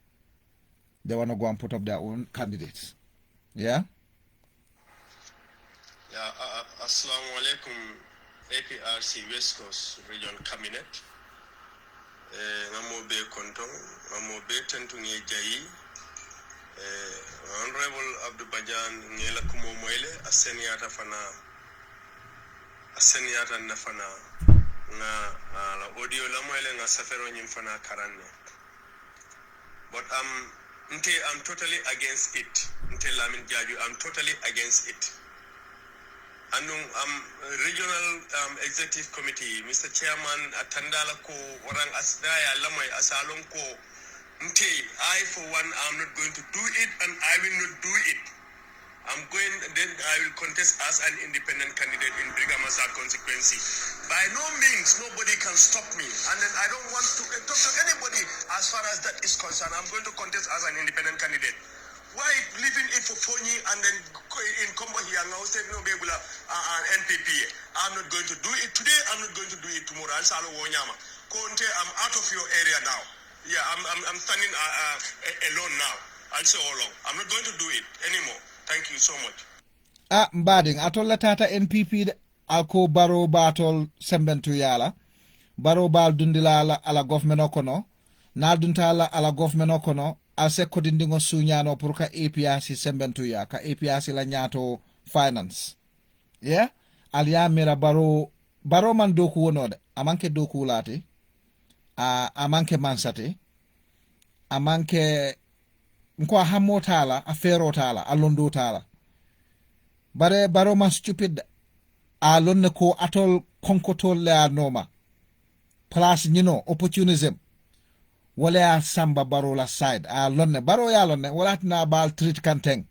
They want to go and put up their own candidates. Yeah? Yeah, Assalamu alaikum, APRC West Coast Region Cabinet. Ngamo be kontong, ngamo be tentungi jayi. Honorable Abdou Badiane ngela kumo moile aseniata nafana nga la audio la moile nga safero nyim fana karanne. But I'm totally against it. Lamin Jaju, I'm totally against it. And regional executive committee, Mr. Chairman, Atandala ko warang asdaya lamay asalong ko. I for one, I'm not going to do it, and I will not do it. Then I will contest as an independent candidate in Brigamasar constituency. By no means, nobody can stop me. And then I don't want to talk to anybody as far as that is concerned. I'm going to contest as an independent candidate. Why leaving it for Phony and then in combo here now say no regular NPP? I'm not going to do it today. I'm not going to do it tomorrow. Conte, I'm out of your area now. Yeah, I'm standing alone now. I'll say all along. I'm not going to do it anymore. Thank you so much. Mbading atol tata NPP alko Barrow batol sembentu yala. Barrow bal dundila ala government okono. Na duntala ala government okono. Ase kodindingo sunyano pour ka APRC sembentu ya ka APRC la nyato finance. Yeah? Alia mera Barrow man doku wonode. Amanke doku lati. Amanke mansate. Amanke nkwa hamo tala, afero tala, alondo tala. Bare Barrow man stupid alonne ko atol konkotol le anoma. Plus, opportunism. Wale samba Barrow la side. Alonne Barrow ya alonne. Wala tina bal treat kanteng.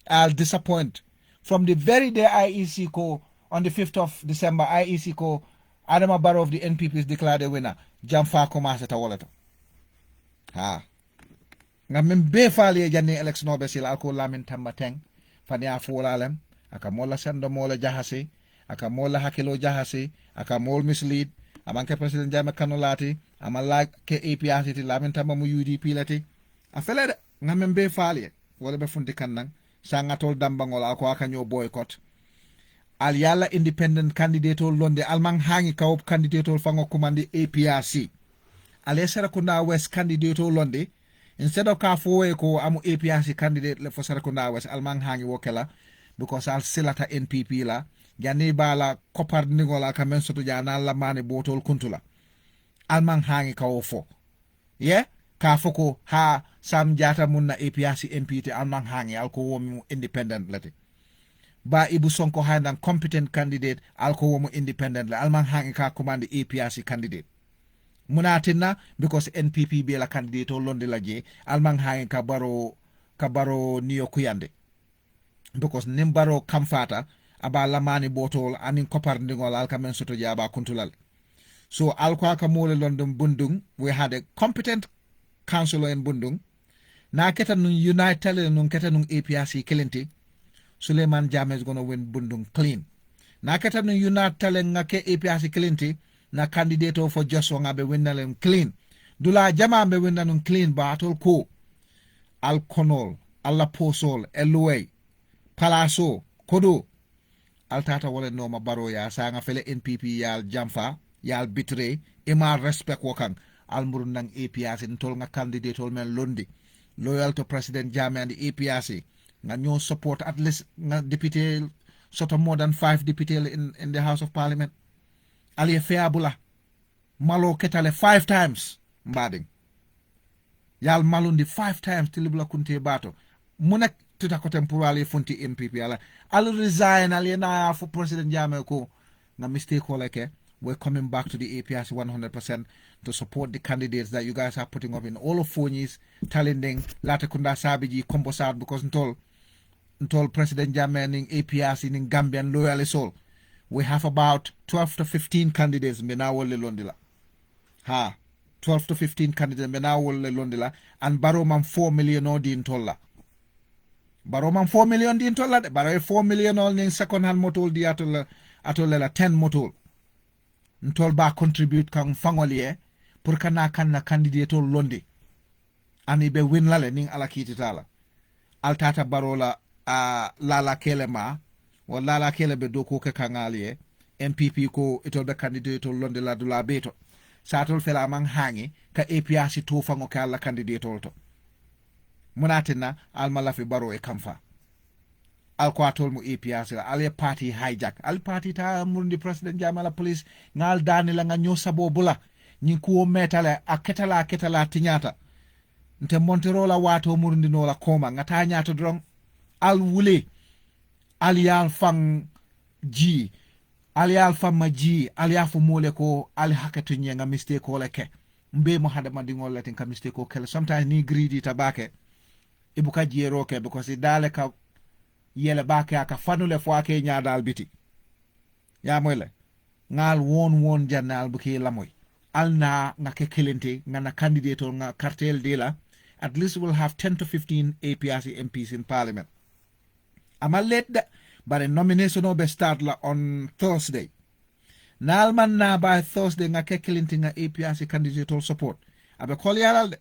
I'll disappoint. From the very day IEC ko on the 5th of December, IEC ko Adama Barrow of the NPP is declared a winner. Jamfa commence ta wallet. Ha. Nga membe fali janni election obesil alko lamin tambateng. Fani afolalem. Aka mola sendo mola jahasi. Aka mola hakilo jahasi. Aka mol mislead. Amanke President Jame Kanolati. Ama like ke APRC ti lamin tamba mu UDP lati. Afele de. Nga membe fali. Wala be fundi kanang. Sangatol dambangol alko aka nyo boycott. Al yala independent candidate londe almang hangi kawop candidate fango kumandi APRC. Al Kunda West candidate londe instead of ka fowe ko amu APRC candidate le for Sarakunda West almang hangi wokela because al silata NPP la jani bala kopar ningola ka men soto jana la mane botol kuntula almang hangi kawofo yeah ka foko ha sam jata munna APRC MPT almang hangi alko womu independent lati ba Ibu Sonko handan competent candidate alko womu independent la alman hangi ka command APRC candidate munatina because NPP be la candidate o londe la je alman hangi ka baro niyo kuyande because nim Barrow kamfata aba lamani botol anin kopar ndingol alka men soto jaba kuntulal so alko aka mole london bundung we had a competent councillor in bundung na keta nun unite tele nun keta nun APRC kelenti Suleiman Jammeh is going to win Bundung clean. Na keta nun unite tele ngake APRC kelenti na candidate for Joshua ngabe winnalem clean. Dula jama be winnalem clean ba atol ko al konol alla posol eluwe palaso kodo altata wala noma Barrow ya sa nga fele NPP yal jamfa yal betray ima respect wakang al murundang APRC ntol nga candidate ol men londi loyal to President Jammeh and the APRC nga ñoo support at least nga député sort of more than 5 deputy in the House of Parliament ali feabula malo ketale 5 times mbading yal malundi 5 times tilibula kunte bato munak tuta ko temporally funti NPP ala al resign ali na for President Jammeh ko nga mistake ko like we're coming back to the APRC 100% to support the candidates that you guys are putting up in all of Phony's Talinding, Latakunda Sabiji, Kombosad, because told President Jammeh ning APRC ning Gambian loyalists all. We have about 12 to 15 candidates Menawole Londila. 12 to 15 candidates Menawole Londila and Barrow man 4 million or din tolla. Barrow man 4 million din tolla. Barrow 4 million all ning second hand motol di atola 10 motol. Ntol ba contribute kang fangolie pour kana na candidate Londi. Ani be win lale ning ala kiti tala. Altata Barola lala kelema o lala kelebe doko ke kangalie MPP ko itol be candidate Londi la dula beto. Satol fela mang hangi ka APRC to fango ka ala candidate to. Munatina alma lafi Barrow e kamfa. Al ko atol mu APRC la ale party hijack. Al party ta murundi President Jammeh la police ngal dani la nga nyo sabo bula. Nyin kuo metale aketala tinyata. Nte Monterola wato murundi no la koma ngata nyato drong al wule al yal fang ji al yal fam ji al yafu mole ko al hakatu nyenga mistake ko leke mbe mo hada madingol latin ka mistake ko kele sometimes ni greedy tabake ibuka jero ke because dale ka yele bake aka fanule fo ake nyaadal biti ya moyle ngal won jannal buki lamoy alna ngake kelente ngana candidate nga cartel de la at least we'll have 10 to 15 APRC MPs in Parliament. I'm a late, but the nomination will be start on Thursday. Nalman na by Thursday nga kekelinti nga APRC candidate support. Abe kolyalal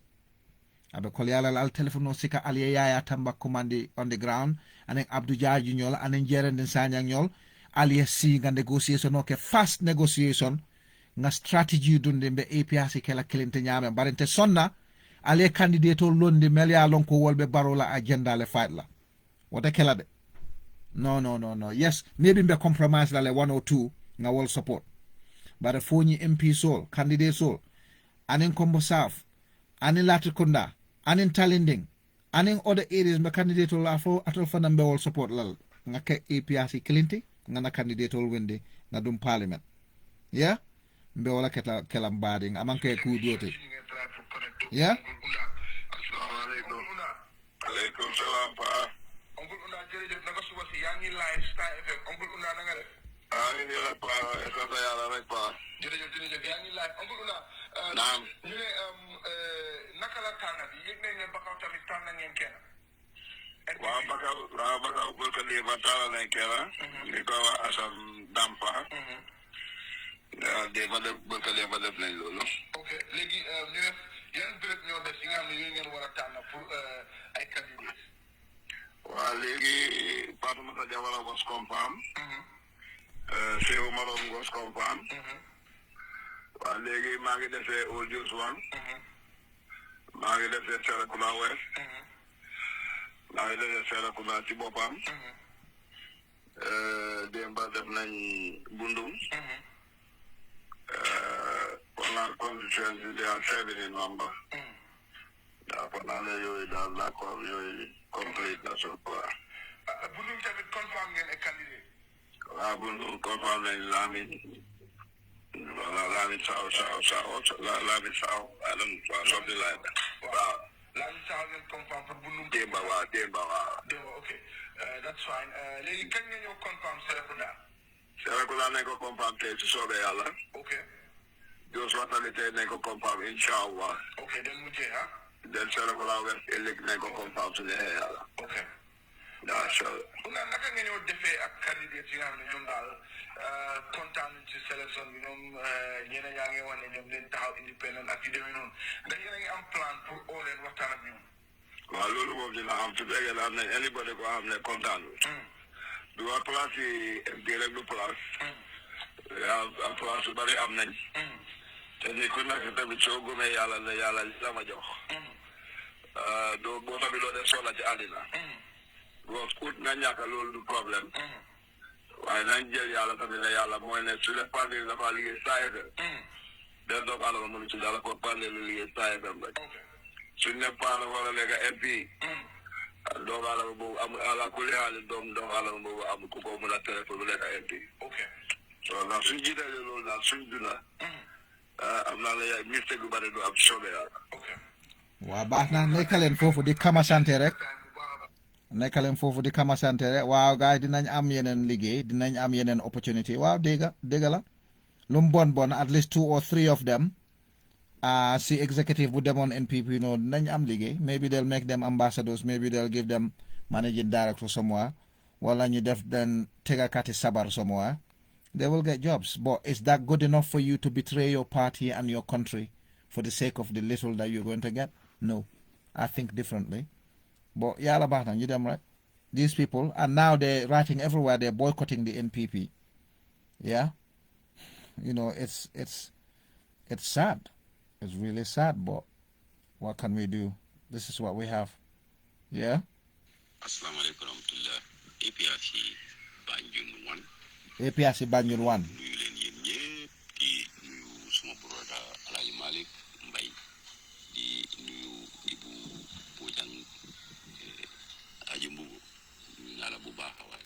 al telephone no sika aliya yaya tamba commandi on the ground anen Abdou Jaaju nyol anen Jerenden Sanyang nyol aliya si nga negotiation okay fast negotiation nga strategy dunde be APRC kela kelinti nyame barente sonna ale candidate Londi melia lonko wolbe Barola agenda le fight la wata kela de no yes maybe be compromise la le 1 or 2 nga wol support but Phony MP sol candidate sol anin Kombo South anin Latrikunda anin Talinding anin other areas me candidate la fo atol fanam be wol support la nga ke APRC Clinton nga na candidate wende nga dum parliament yeah mbe wala kela mbading amanke ku dote yeah aleykum salaam pa Uncle Una jërëjëf naka suba si yaa ngi live Star FM Uncle Una na nga def ngi nii rek pa sant yàlla rek pa jërëjëf yaa ngi live Uncle Una naam ñu ne naka la tànn bi yëg nañ ne Bakaw tamit tànn ngeen kenn waaw Bakaw bulka lii ba tànn nañ kenn ni ko wax Assam Dampa de ma def bulka lii ba def nañ loolu ok léegi ñu ne yan béréb ñoo des yi nga xam ne yooyu ngeen war a tànn pour ay candidats waaw léegi Fatoumata Jawara was confirmed Seydou Marom was confirmed waaw léegi maa ngi defee Old Jos One maa ngi defee Serekunda West maa ngi defee Serekunda ci boppam démba def nañ Bundum Konar constituency they are 7 in number daa ko naa ne yooyu daal d'accord yooyu complete na so quoi Bundum tamit confirm ngeen ay candidats waaw Bundum confirm nañ Lamin Sow Lamin Sow I don't know something like that waaw Lamin Sow ngeen confirm pour Bundum démba waaw ok that's fine léegi kañ nga ñëw confirm Serekunda nañ ko confirm tey su soobee yàlla ok Jos waxtaan tey nañ ko confirm inshallah ok den mujjee ha den Serekunda West ëllëg nañ ko confirm su neexee yàlla ok macha allah Una naka nga ñëw defee ak candidats yi nga xam ne ñoom daal kontaan nañ ci sélection bi ñoom ñeneen yaa ngi wax ne ñoom leen taxaw independent ak yu demee noonu ndax yéen a ngi am plan pour oo leen waxtaan ak ñoom waaw loolu moom dina am su fekkee am nañ anybody ko xam ne kontaan du waa place yi MP rek du place yaa place yu bari am nañ te ni ku nekk tamit soo gëmee yàlla ne yàlla li la ma jox doo boo tamit doo def soxla ci àddina boo ut nga ñàkk loolu du problème waaye nañ jël yàlla tamit ne yàlla mooy ne su dee pandémie dafa liggéey saa den doomu aadama mënu ci dara ko pandémie liggéey saa rek suñ ne paana wala léegi MP doomu aadama boobu amul ala kulli haal doomu aadama boobu amul ku ko mën a tere pour mu nekk MP so ndax suñ jiitalee loolu daal suñ duna am naa la yaay mistake gu bari du am soobee yàlla waa baax na nekk leen foofu di kama sante rek nekk leen foofu di kamasante rek waaw gars yi dinañ am yeneen liggéey dinañ am yeneen opportunity waaw dégg la lu mu bon at least 2 or 3 of them si executive bu demoon NPP no dinañ am liggéey maybe they'll make them ambassadors maybe they'll give them managing director somewhere wala ñu def den tegakati sabar somewhere they will get jobs but is that good enough for you to betray your party and your country for the sake of the little that you're going to get? No, I think differently. But yalla baax na ñu dem right? These people, and now they're writing everywhere, they're boycotting the NPP. Yeah, you know, it's sad. It's really sad, but what can we do? This is what we have. Yeah. Assalamu alaikum warahmatullah. APRC Banjul 1. APRC Banjul 1. nuyu leen yéen ñëpp di nuyu suma broda Alaaji Malick Mbay di nuyu Ibu Bojang aji mbubu nuyu naa la bu baax a waay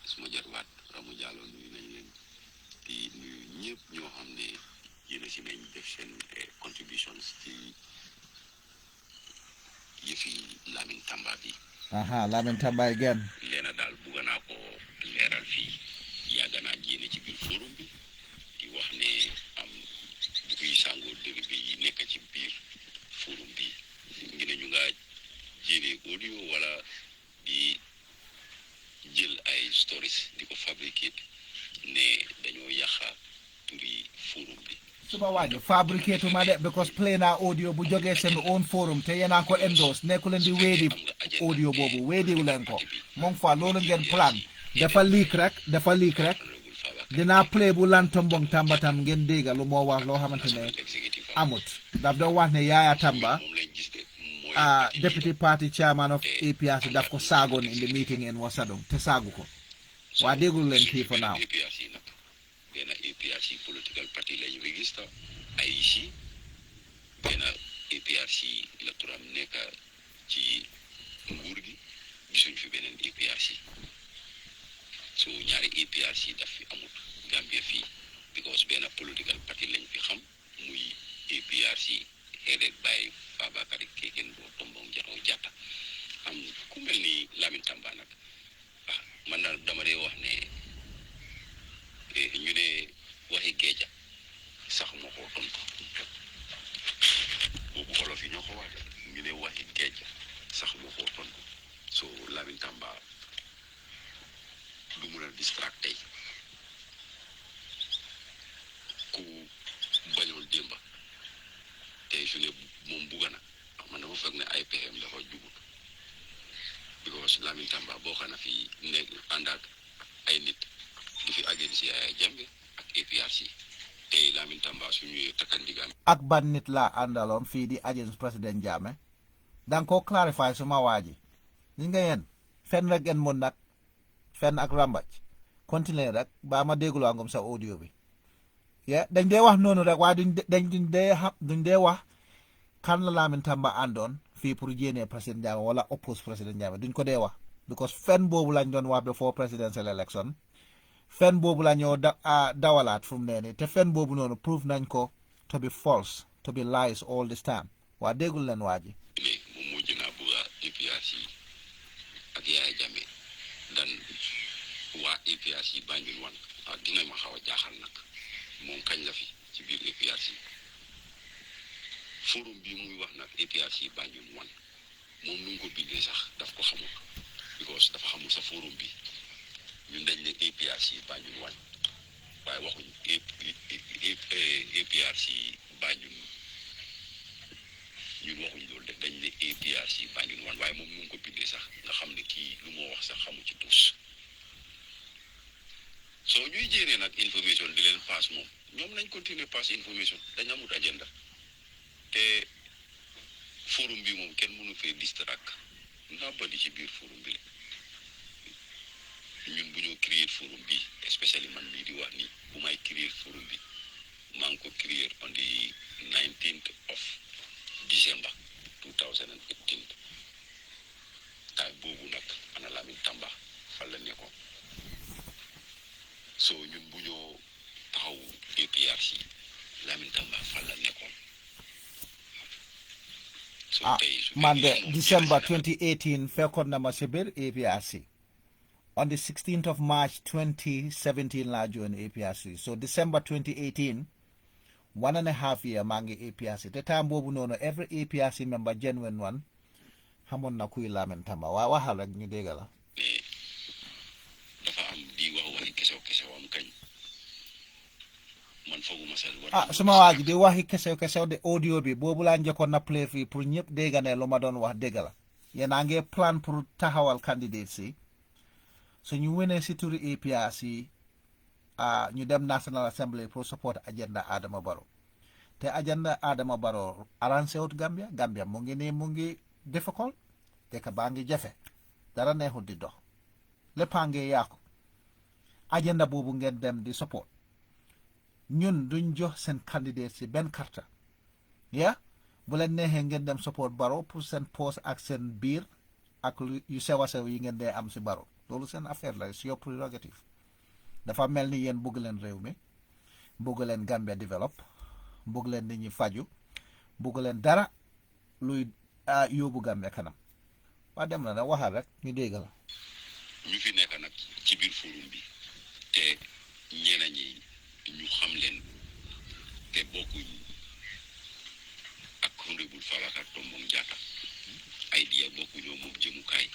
suma jarwaat Ramu Diallo nuyu nañ leen di nuyu ñëpp ñoo xam ne yéen a si nañ def seen contributions ci yëfi Lamin Tamba bi. Lamin Tamba again. leena daal bugg naa ko leeral fii yàgg naa jéene ci biir forum bi di wax ne am bu koy sàngoo dëgg bi yi nekk ci biir forum bi ngi ne ñu nga jéene audio wala di jël ay stories di ko fabricate ne dañoo yàqa turi forum bi. Suba waajo fabricate ma de because play na audio bu jógee seen own forum te yéen a ko endorse nekku leen di weedi audio boobu weediwu leen ko moom fa loolu ngeen plan dafa leak rek dinaa play bu lantombong Tamba tam ngeen dégga lu moo wax loo xamante ne amut daf doon wax ne Yaya Tamba deputy party chairman of APRC daf ko saagoon in the meeting in Wasadong te saagu ko waa déggul leen kii for now. benn APRC political party lañu register IEC benn APRC la turam nekk ci nguur gi gisuñ fi beneen APRC so ñaari APRC daf fi amut Gambia fii because benn political party lañ fi xam muy APRC headed by Fabakary Keken Bo Tombong Jatta am ku mel ni Lamin Tamba nag man daal dama dee wax ne ñu ne waxi géeja sax moo ko tontu boobu xolof yi ñoo ko wax ñu ne waxi géeja sax moo ko tontu so Lamin Tamba du mun a distract tey ku bañoon démba tey su ne moom bugga na man dama foog ne ay PM dafa jubut because Lamin Tamba boo xam ne fii nekk ànd ak ay nit di fi agency ay Jammeh ak APRC tey Lamin Tamba suñu takkandigaam ak ban nit laa àndaloon fii di agence président Jammeh danga ko clarify suma waa ji li nga yéen fenn rek ngeen mën nag fenn ak rambaj continuer rek ba ma dégguloo angum sa audio bi dañ dee wax noonu rek waaye duñ dee wax kan la Lamin Tamba àndoon fii pour jéenee président Jammeh wala oppose président Jammeh duñ ko dee wax because fenn boobu lañ doon wax before presidential election fen boobu la ñoo dawalaat fu mu ne nii te fen boobu noonu prove nañ ko to be false to be lies all this time waa déggul leen waa ji moom moo jënaa bëgga APRC ak Yaya Jammeh dan waa APRC Banjul 1 dina ma xaw a jaaxal nag moom kañ la fi ci biir APRC forum bi muy wax nag APRC Banjul 1 moom nu ko bindee sax daf ko xamul because dafa xamul sa forum bi ñun dañ ne APRC Banjul 1 waaye waxuñ APRC Banjul ñun waxuñ loolu de dañ ne APRC Banjul 1 waaye moom nu ko bindee sax nga xam ne kii lu moo wax sax xamu ci tus soo ñuy jéenee nag information di leen pass moom ñoom nañ continuer pass information dañ amut agenda te forum bi moom kenn mënu fee distract naa bandi ci biir forum bi ñun bu ñoo créer forum bi especially man mii di wax ni bu may créer forum bi maa ngi ko créer on the 19th of December 2018 taay boobu nag ana Lamin Tamba fan la nekkoon so ñun bu ñoo taxaw APRC Lamin Tamba fan la nekkoon man de December 2018 fekkoon na ma si biir APRC on the 16th of March 2017 laa join APRC so December 2018 1.5 year maa ngi APRC te time boobu noonu every APRC member genuine one xamoon na kuy Lamin Tamba waa waxal rek ñu dégg la. dafa am di waxi kesew am kañ man fooguma sax suma waa ji di waxi kesew de audio bi boobu laa njëkkoon na play fii pour ñëpp dégg ne lu ma doon wax dégg la yéen a ngi plan pour taxawal candidates yi so ñu wénee si turi APRC ñu dem National Assembly pour support agenda Adama Barrow te agenda Adama Barrow arrangé wut Gambia mu ngi difficult te ka baa ngi jafe dara neexut di dox léppaa ngi yàqu agenda boobu ngeen dem di support ñun duñ jox seen candidate si benn karta bu leen neexee ngeen dem support Barrow pour seen poste ak seen biir ak yu sew a sew yi ngeen dee am si Barrow loolu seen affaire la c'est your prérogative dafa mel ni yéen bëgg leen réew mi bëgg leen Gambia develop bëgg leen nit ñi faju bëgg leen dara luy yóbbu Gambia kanam waa dem na nag waxal rek ñu dégg la. ñu fi nekk nag ci biir forum bi te ñeneen ñi ñu xam leen te bokkuñ ak honorable Fabakary Tombong Jatta idea bokkuñoo moom jëmukaay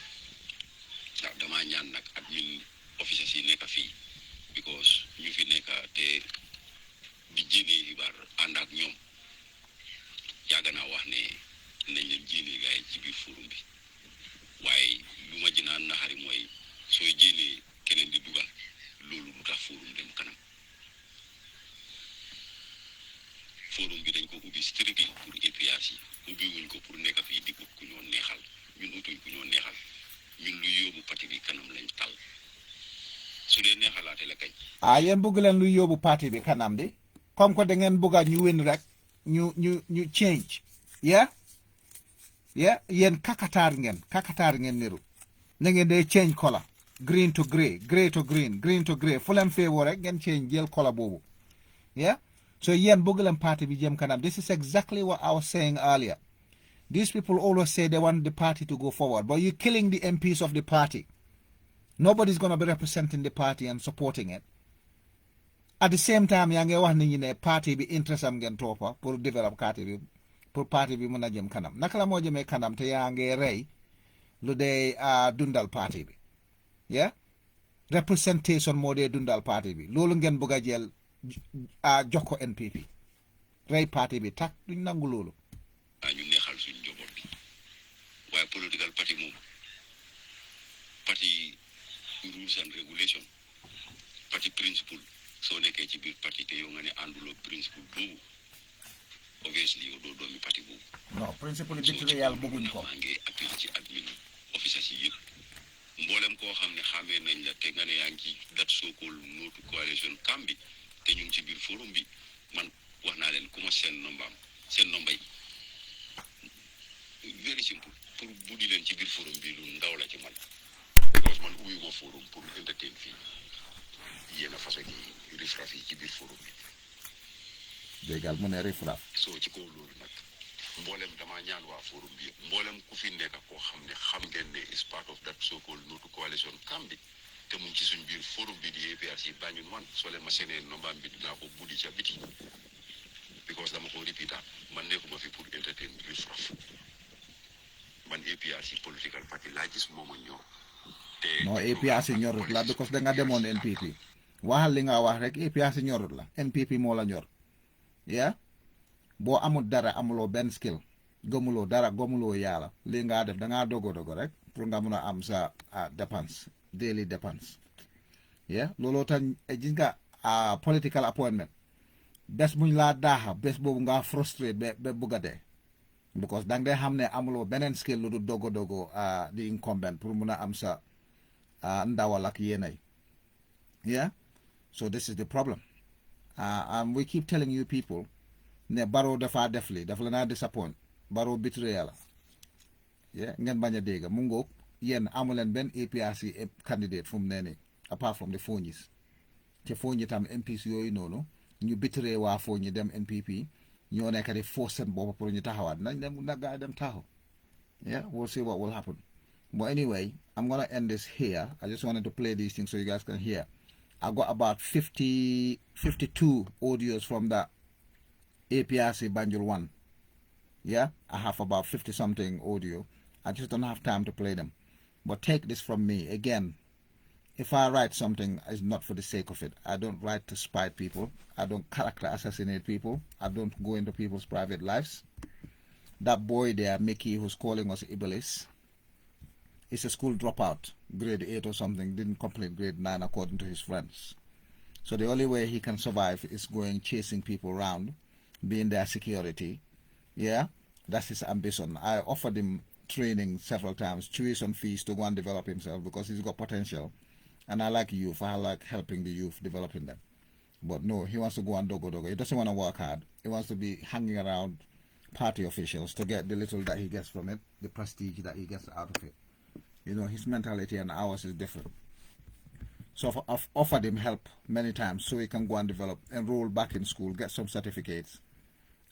ndax damaa ñaan nag admin officers yi nekk fii because ñu fi nekk te di jénnee xibaar ànd ak ñoom yàgg naa wax ne nañ leen jénnee gaay ci biir forum bi waaye lu ma jënaan naxari mooy sooy jénnee keneen di dugal loolu du tax forum dem kanam forum bi dañ ko ubbi strictly pour APRC ubbi wuñ ko pour nekk fii di ut ku ñoo neexal ñun utuñ ku ñoo neexal ñun lu yóbbu parti bi kanam lañ tal su dee neexalaate la kañ. yéen bëgg leen luy yóbbu parti bi kanam di comme que da ngeen bëgg a ñu win rek ñu change yéen kakataar ngeen niru na ngeen dee change color green to grey grey to green green to grey fu leen feewoo rek ngeen change jël color boobu so yéen bëgg leen parti bi jëm kanam this is exactly what I was saying earlier these people always say they want the party to go forward but you're killing the MPs of the party. Nobody's going to be representing the party and supporting it. At the same time, yaa ngi wax nit ñi ne parti bi interest am ngeen toppa pour develop parti bi pour parti bi mën a jëm kanam naka la moo jëmee kanam te yaa ngi rey lu dee dundal parti bi representation moo dee dundal parti bi loolu ngeen bëgg a jël jox ko NPP rey parti bi tak duñ nangu loolu. ñu neexal suñ njaboot bi waaye political party moom parti rules and regulation party principle soo nekkee ci biir parti te yow nga ne ànduloo principle boobu obviously yow doo doomi parti boobu. non principle betrayal bëgguñ ko. maa ngi appel ci admin officers yi yëpp mboolem koo xam ne xamee nañ la te nga ne yaa ngi ci that so-called Notu coalition camp bi te ñu ngi ci biir forum bi man wax naa leen ku ma seen nomba yi very simple pour buddi leen ci biir forum bi lu ndaw la ci man because man ubbi ko forum pour entertain fii yéen a façon yi rifraf yi ci biir forum bi. déggal mu ne rifraf. soo ci kaw loolu nag mboolem damaa ñaan waa forum bi yëpp mboolem ku fi nekk koo xam ne xam ngeen ne is part of that so-called Notu coalition camp bi te mu ngi ci suñ biir forum bi di APRC Banjul man soo leen ma seenee nombaam bi dinaa ko buddi ca biti because dama ko répétaat man nekkuma fi pour entertain rifraf man APRC political party laa gis moom a ñor. non APRC ñorut la because da nga demoon NPP waxal li nga wax rek APRC ñorut la NPP moo la ñor boo amul dara amuloo benn skill gëmuloo dara gëmuloo yàlla li nga def da ngaa dogo rek pour nga mun a am sa dépense daily dépense looloo tax gis nga political appointment bés buñ laa daaxa bés boobu nga frustré ba bugg a dee because dang dee xam ne amuloo beneen skill lu du dogo di incumbent pour mun a am sa ndawal ak yéenay so this is the problem and we keep telling you people ne Barrow dafa def li dafa la naa disappoint Barrow betrayal la ngeen bañ a dégg mu ngoog yéen amuleen benn APRC candidate fu mu ne nii apart from the Phonies te Phony tam MPs yooyu noonu ñu betray waa Phony dem NPP ñoo nekk di force seen bopp pour ñu taxawaat nañ dem na gaa dem taxaw. Yeah, we'll see what will happen. But anyway, I'm gonna end this here. I just wanted to play these things so you guys can hear. I got about 52 audios from the APRC Banjul 1. Yeah, I have about 50 something audio. I just don't have time to play them. But take this from me. Again, if I write something, it's not for the sake of it. I don't write to spite people. I don't character assassinate people. I don't go into people's private lives. That boy there, Mickey, who's calling us Iblis, is a school dropout, grade 8 or something, didn't complete grade 9 according to his friends. So the only way he can survive is going chasing people around, being their security. Yeah, that's his ambition. I offered him training several times, tuition fees to go and develop himself because he's got potential. And I like youth. I like helping the youth, developing them. But no, he wants to go and dogo. He doesn't want to work hard. He wants to be hanging around party officials to get the little that he gets from it, the prestige that he gets out of it. You know, his mentality and ours is different. So I've offered him help many times so he can go and develop, enroll back in school, get some certificates,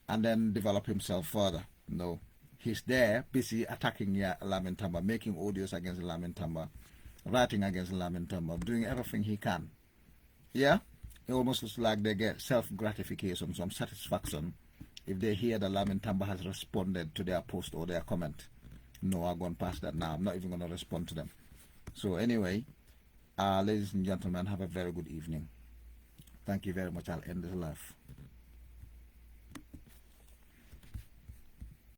and then develop himself further. No, he's there busy attacking Lamine Tamba, making audios against Lamine Tamba, writing against Lamine Tamba, doing everything he can. Yeah, it almost looks like they get self-gratification, some satisfaction, if they hear that Lamine Tamba has responded to their post or their comment. No, I've gone past that now. I'm not even going to respond to them. So anyway, ladies and gentlemen, have a very good evening. Thank you very much. I'll end this live.